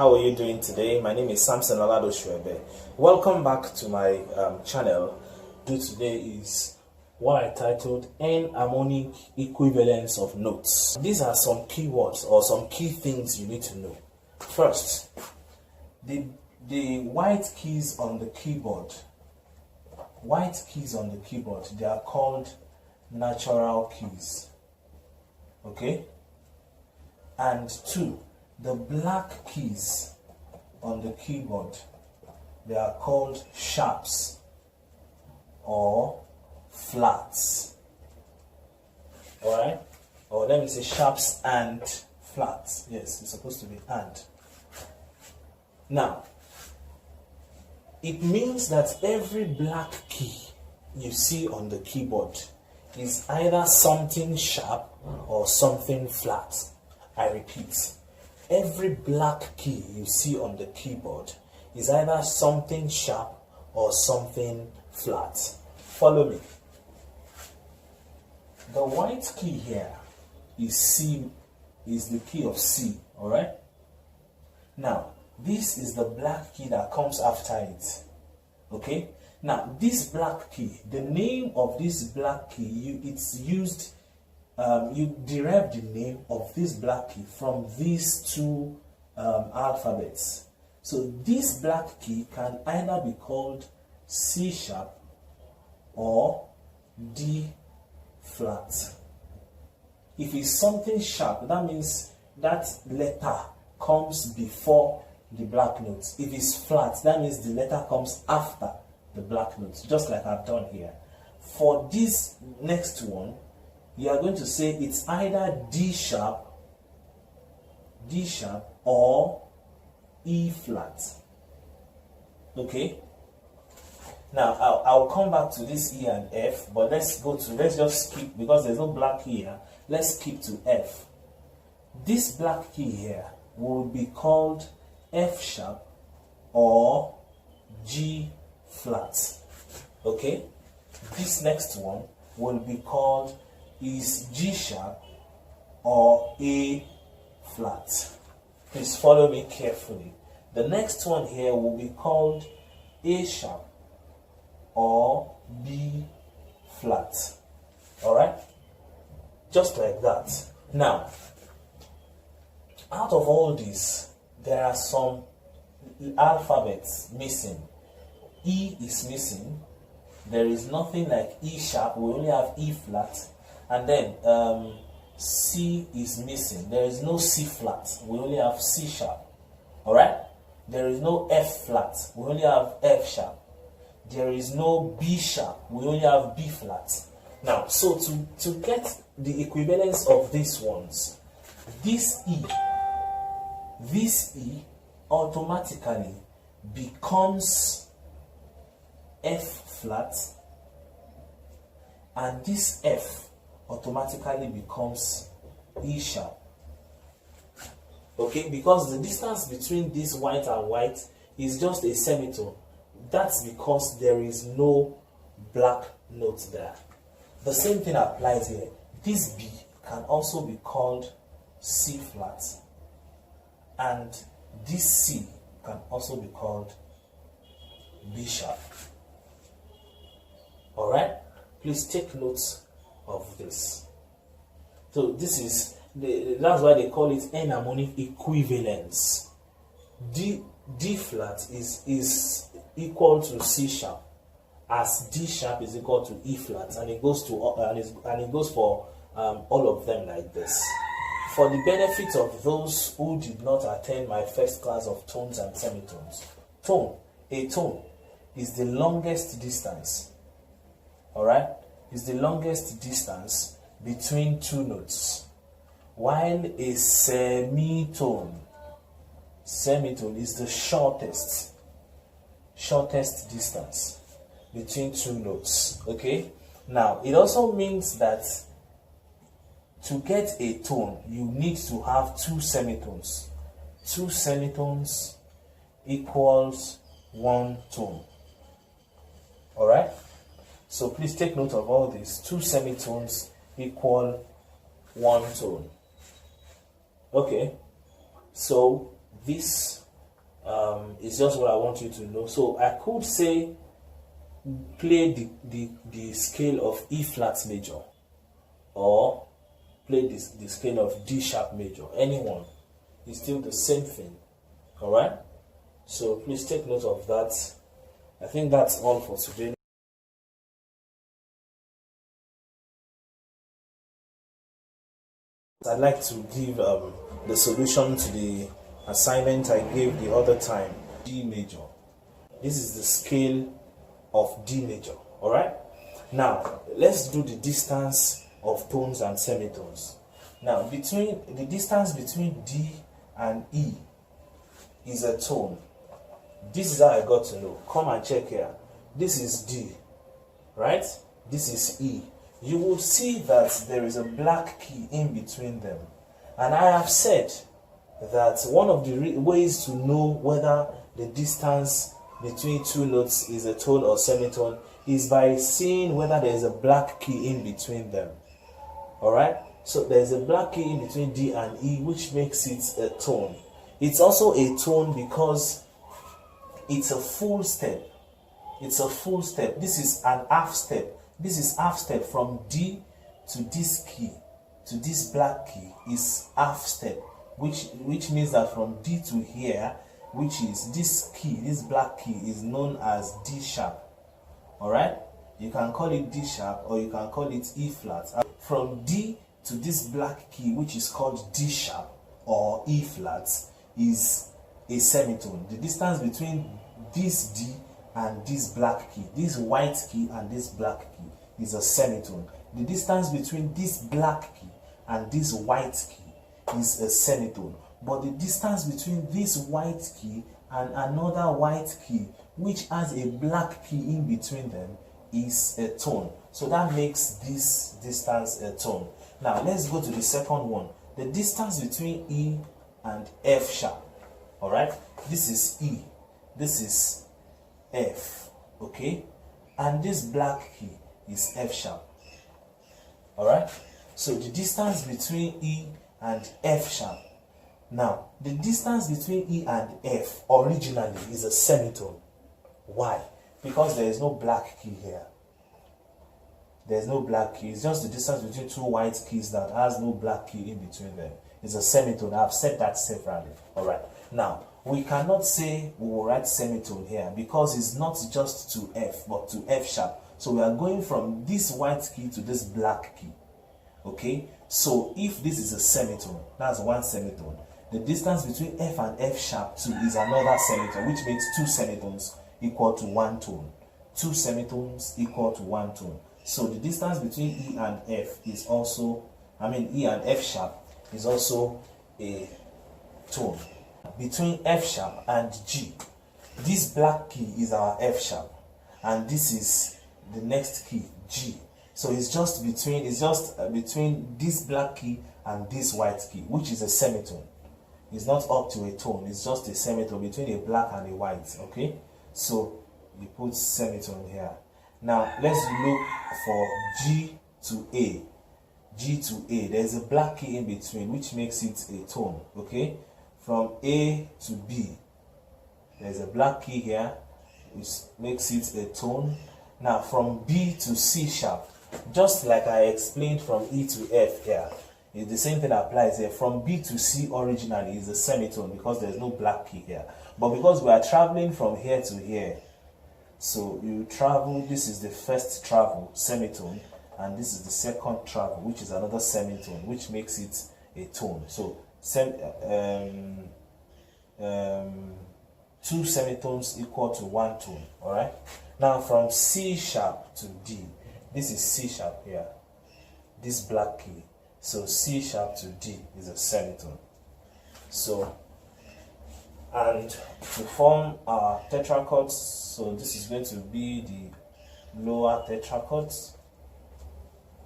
How are you doing today? My name is Samson Alado Shwebe. Welcome back to my channel. Today is what I titled Enharmonic Equivalence of Notes. These are some keywords or some key things you need to know. First, the white keys on the keyboard. White keys on the keyboard, they are called natural keys. Okay? And two, the black keys on the keyboard, they are called sharps or flats. Alright? Or let me say sharps and flats. Yes, it's supposed to be and. Now, it means that every black key you see on the keyboard is either something sharp or something flat. I repeat, every black key you see on the keyboard is either something sharp or something flat. Follow me. The white key here is C, is the key of C, alright? Now, this is the black key that comes after it. Okay? Now, this black key, the name of this black key, it's used, you derive the name of this black key from these two alphabets. So, this black key can either be called C sharp or D flat. If it's something sharp, that means that letter comes before the black notes. If it's flat, that means the letter comes after the black notes, just like I've done here. For this next one, you are going to say it's either D sharp or E flat. Okay? Now, I'll come back to this E and F, but let's just skip, because there's no black key here. Let's skip to F. This black key here will be called F sharp or G flat. Okay? This next one will be called is G sharp or A flat. Please follow me carefully. The next one here will be called A sharp or B flat. Alright? Just like that. Now, out of all these, there are some alphabets missing. E is missing. There is nothing like E sharp. We only have E flat. And then C is missing. There is no C flat. We only have C sharp. Alright? There is no F flat. We only have F sharp. There is no B sharp. We only have B flat. Now, so to get the equivalence of these ones, this E automatically becomes F flat, and this F automatically becomes E sharp. Okay, because the distance between this white and white is just a semitone. That's because there is no black note there. The same thing applies here. This B can also be called C flat, and this C can also be called B sharp. Alright? Please take notes of this. So this is, that's why they call it enharmonic equivalence. D flat is equal to C sharp, as D sharp is equal to E flat, and it goes to and it goes for all of them like this. For the benefit of those who did not attend my first class of tones and semitones, a tone is the longest distance. Alright? Is the longest distance between two notes, while a semitone is the shortest distance between two notes. Okay? Now, it also means that to get a tone, you need to have two semitones. Two semitones equals one tone. Alright? So please take note of all this. Two semitones equal one tone. Okay? So this It's just what I want you to know. So I could say play the scale of E flat major, or play the scale of D sharp major. Anyone is still the same thing. All right, so please take note of that. I think that's all for today. I'd like to give the solution to the assignment I gave the other time. D major. This is the scale of D major. All right, now let's do the distance of tones and semitones. Now, between the distance between D and E is a tone. This is how I got to know. Come and check here. This is D, right? This is E. You will see that there is a black key in between them. And I have said that one of the ways to know whether the distance between two notes is a tone or semitone is by seeing whether there is a black key in between them. All right? So there is a black key in between D and E, which makes it a tone. It's also a tone because it's a full step. It's a full step. This is an half step. This is half step from D to this key, to this black key is half step, which means that from D to here, which is this key, this black key is known as D sharp. All right? You can call it D sharp or you can call it E flat. From D to this black key, which is called D sharp or E flat, is a semitone. The distance between this D and this black key, this white key and this black key, is a semitone. The distance between this black key and this white key is a semitone. But the distance between this white key and another white key, which has a black key in between them, is a tone. So that makes this distance a tone. Now let's go to the second one. The distance between E and F sharp. All right, this is E, this is F, okay, and this black key is F sharp. All right, so the distance between E and F sharp. Now the distance between E and F originally is a semitone. Why? Because there is no black key here. There's no black key. It's just the distance between two white keys that has no black key in between them. It's a semitone. I've said that separately. All right. Now, we cannot say we will write semitone here because it's not just to F, but to F sharp. So we are going from this white key to this black key. Okay? So if this is a semitone, that's one semitone. The distance between F and F sharp 2 is another semitone, which makes two semitones equal to one tone. Two semitones equal to one tone. So the distance between E and F is also, E and F sharp is also a tone. Between F sharp and G, this black key is our F sharp, and this is the next key, G. So it's just between this black key and this white key, which is a semitone. It's not up to a tone, it's just a semitone between a black and a white. Okay, so you put semitone here. Now let's look for G to A. G to A, there's a black key in between, which makes it a tone. Okay, from A to B, there's a black key here, which makes it a tone. Now from B to C sharp, just like I explained from E to F here, the same thing applies here. From B to C originally is a semitone because there's no black key here. But because we are traveling from here to here, so you travel, this is the first travel, semitone, and this is the second travel, which is another semitone, which makes it a tone. So two semitones equal to one tone. All right. Now from C sharp to D, this is C sharp here, this black key. So C sharp to D is a semitone. So, and to form our tetrachords, so this is going to be the lower tetrachords,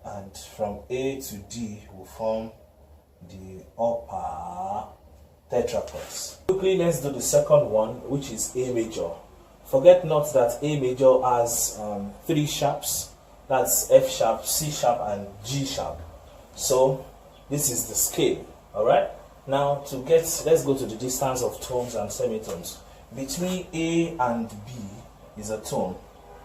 and from A to D will form the upper tetrachords. Quickly, let's do the second one, which is A major. Forget not that A major has three sharps. That's F sharp, C sharp, and G sharp. So this is the scale. All right. Now let's go to the distance of tones and semitones. between A and B is a tone.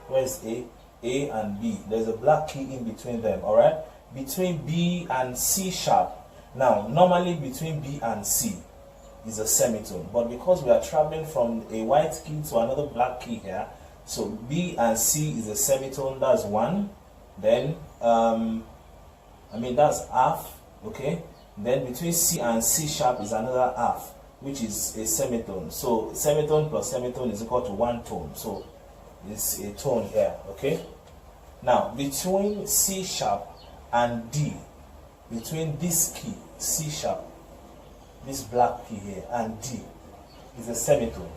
Where's A? A and B. There's a black key in between them, alright? Between B and C sharp. Now, normally between B and C is a semitone, but because we are traveling from a white key to another black key here, so B and C is a semitone, that's one. Then, that's half, okay? Then between C and C sharp is another half, which is a semitone. So semitone plus semitone is equal to one tone. So it's a tone here, okay? Now, between C sharp and D, between this key, C sharp, this black key here, and D, is a semitone.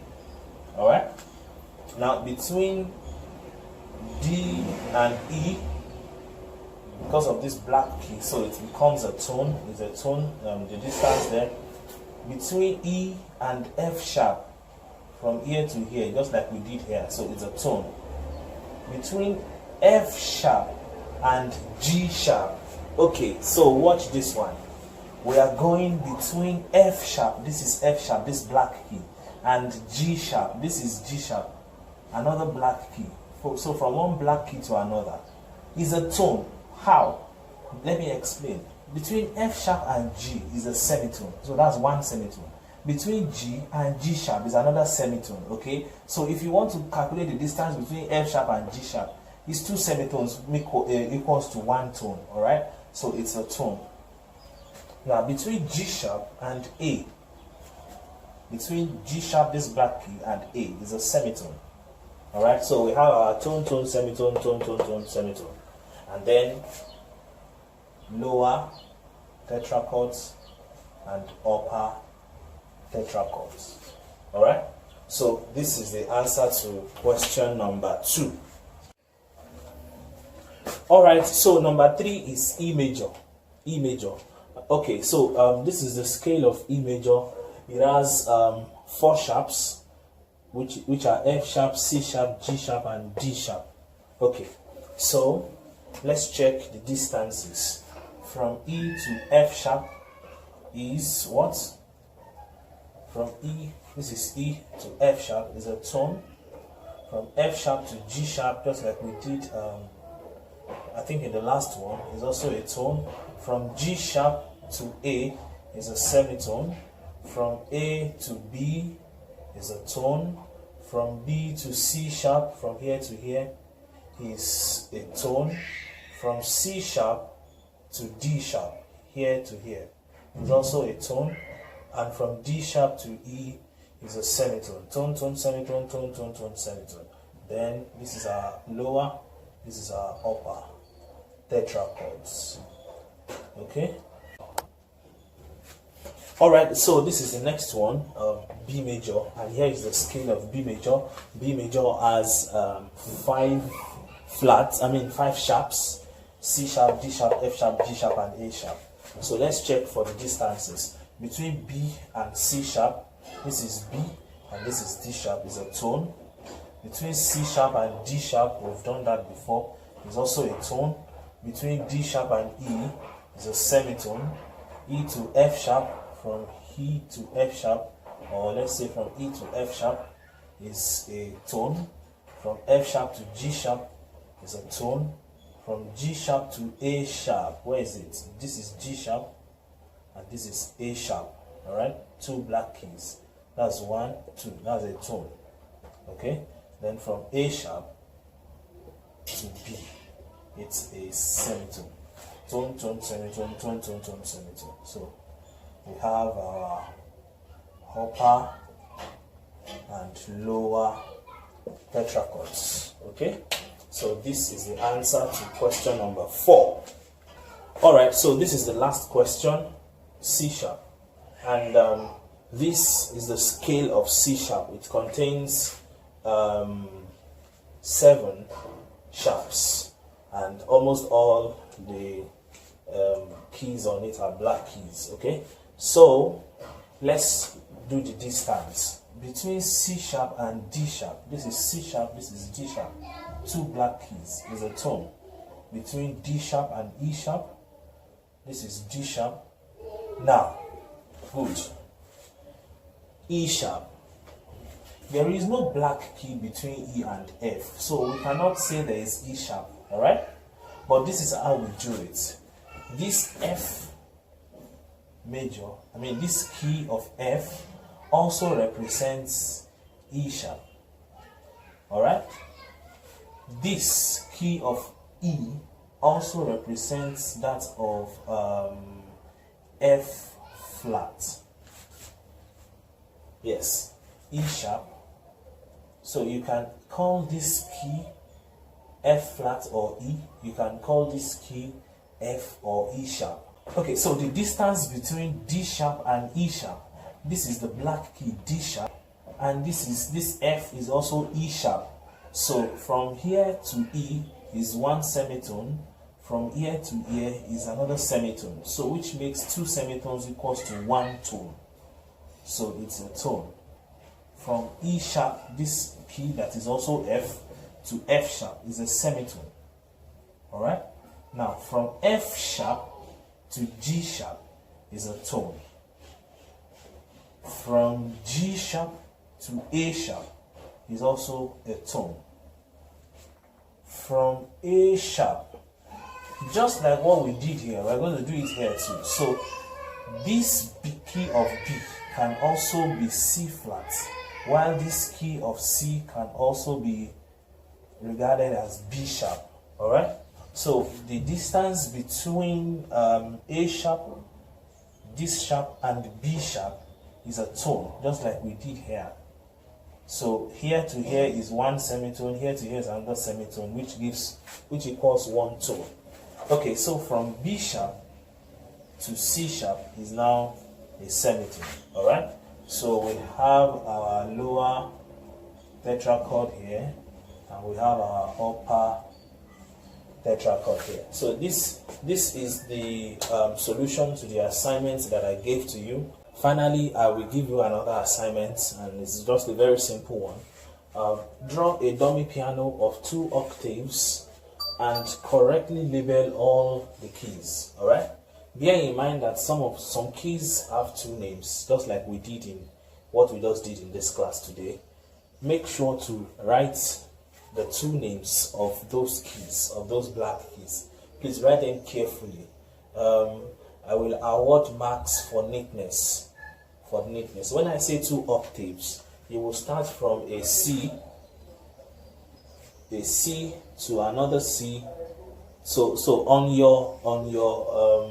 Alright? Now, between D and E, because of this black key, so it becomes a tone. It's a tone, the distance there. Between E and F sharp, from here to here, just like we did here, so it's a tone. Between F sharp and G sharp, okay, so watch this one. We are going between F sharp, this is F sharp, this black key, and G sharp, this is G sharp, another black key. So from one black key to another is a tone. How? Let me explain. Between F sharp and G is a semitone, so that's one semitone. Between G and G sharp is another semitone, okay? So if you want to calculate the distance between F sharp and G sharp, these two semitones equals to one tone, alright? So it's a tone. Now between G sharp and A, between G sharp, this black key, and A is a semitone. Alright, so we have our tone, tone, semitone, tone, tone, tone, semitone. And then lower tetrachords and upper tetrachords. Alright, so this is the answer to question number 2. Alright, so number 3 is E major. E major. Okay, so this is the scale of E major. It has 4 sharps, which are F sharp, C sharp, G sharp, and D sharp. Okay, so let's check the distances. From E to F sharp is what? From E, this is E to F sharp is a tone. From F sharp to G sharp, just like we did, I think in the last one, is also a tone. From G sharp to A is a semitone. From A to B is a tone. From B to C sharp, from here to here, is a tone. From C sharp to D sharp, here to here, is also a tone. And from D sharp to E is a semitone. Tone, tone, semitone, tone, tone, tone, semitone. Then this is our lower, this is our upper tetrachords. Okay? Alright, so this is the next one, B major, and here is the scale of B major. B major has 5 sharps: C sharp, D sharp, F sharp, G sharp, and A sharp. So let's check for the distances. Between B and C sharp, this is B and this is D sharp, is a tone. Between C sharp and D sharp, we've done that before, is also a tone. Between D sharp and E is a semitone. E to F sharp, from E to F sharp, or let's say from E to F sharp, is a tone. From F sharp to G sharp is a tone. From G sharp to A sharp, where is it? This is G sharp and this is A sharp. Alright, 2 black keys. That's 1, 2. That's a tone. Okay, then from A sharp to B, it's a semitone. Tone, tone, semitone, tone, tone, tone, semitone. So we have our upper and lower tetrachords. Okay, so this is the answer to question number 4. Alright, so this is the last question, C sharp. And this is the scale of C sharp. It contains 7 sharps, and almost all the keys on it are black keys. Okay, so let's do the distance between C sharp and D sharp. This is C sharp, this is D sharp. 2 black keys is a tone. Between D sharp and E sharp, this is D sharp. Now, good. E sharp. there is no black key between E and F, so we cannot say there is E sharp, alright? But this is how we do it. This F major, this key of F also represents E sharp, alright? This key of E also represents that of F flat. Yes, E sharp. So you can call this key F flat or E. You can call this key F or E sharp. Okay, so the distance between D sharp and E sharp, this is the black key D sharp, and this F is also E sharp. So from here to E is one semitone, from here to here is another semitone. So which makes two semitones equals to one tone. So it's a tone. From E sharp, this key that is also F, to F sharp is a semitone. Alright? Now from F sharp to G sharp is a tone. From G sharp to A sharp is also a tone. From A sharp, just like what we did here, we're going to do it here too. So this key of B can also be C flat, while this key of C can also be regarded as B sharp. Alright? So the distance between A sharp, this sharp, and B sharp is a tone, just like we did here. So here to here is one semitone, here to here is another semitone, which equals one tone. Okay, so from B sharp to C sharp is now a semitone. Alright? So we have our lower tetrachord here, and we have our upper tetrachord here. So this is the solution to the assignment that I gave to you. Finally, I will give you another assignment, and it's just a very simple one. Draw a dummy piano of 2 octaves and correctly label all the keys. Alright? Bear in mind that some keys have 2 names, just like we did in what we just did in this class today. Make sure to write the 2 names of those keys, of those black keys. Please write them carefully. I will award marks for neatness. When I say 2 octaves, you will start from a C to another C. So on your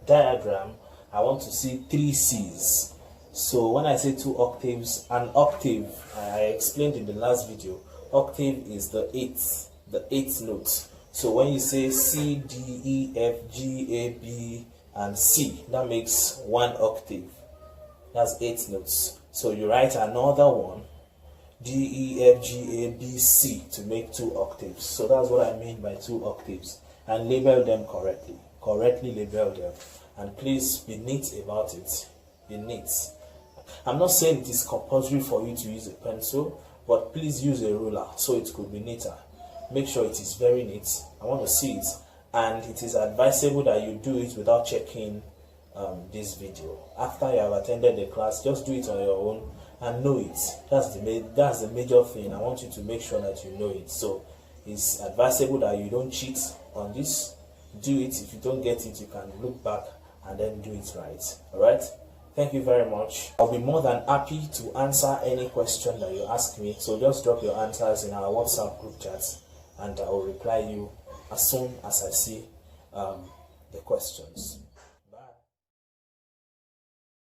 diagram, I want to see 3 C's. So when I say 2 octaves, an octave, I explained in the last video, octave is the 8th note. So when you say C, D, E, F, G, A, B, and C, that makes 1 octave. That's 8 notes. So you write another one, D, E, F, G, A, B, C, to make 2 octaves. So that's what I mean by 2 octaves. And label them correctly. Correctly label them. And please be neat about it. Be neat. I'm not saying it is compulsory for you to use a pencil, but please use a ruler so it could be neater. Make sure it is very neat. I want to see it. And it is advisable that you do it without checking this video. After you have attended the class, just do it on your own and know it. That's the major thing. I want you to make sure that you know it. So it's advisable that you don't cheat on this. Do it. If you don't get it, you can look back and then do it right. Alright? Thank you very much. I'll be more than happy to answer any question that you ask me. So just drop your answers in our WhatsApp group chat, and I will reply you as soon as I see the questions.